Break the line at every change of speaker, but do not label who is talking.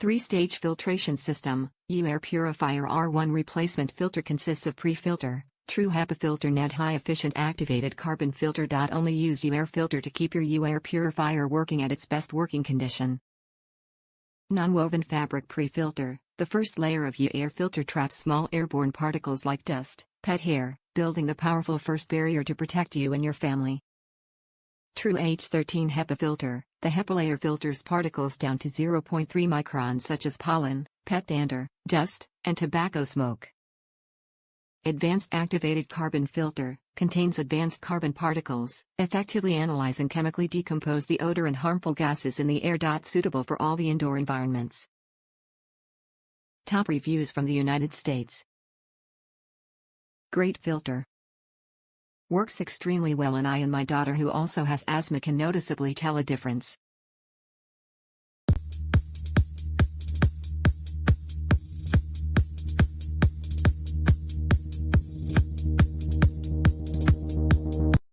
3-stage filtration system. YIOU Air Purifier R1 replacement filter consists of pre-filter, true HEPA filter net high-efficient activated carbon filter.Only. Use YIOU Air filter to keep your YIOU Air Purifier working at its best working condition. Non-woven fabric pre-filter. The first layer of YIOU Air filter traps small airborne particles like dust, pet hair, building the powerful first barrier to protect you and your family. True H13 HEPA Filter. The HEPA layer filters particles down to 0.3 microns such as pollen, pet dander, dust, and tobacco smoke. Advanced Activated Carbon Filter. Contains advanced carbon particles, effectively analyze and chemically decompose the odor and harmful gases in the air.Suitable for all the indoor environments. Top reviews from the United States. Great filter. Works extremely well, and I and my daughter, who also has asthma, can noticeably tell a difference.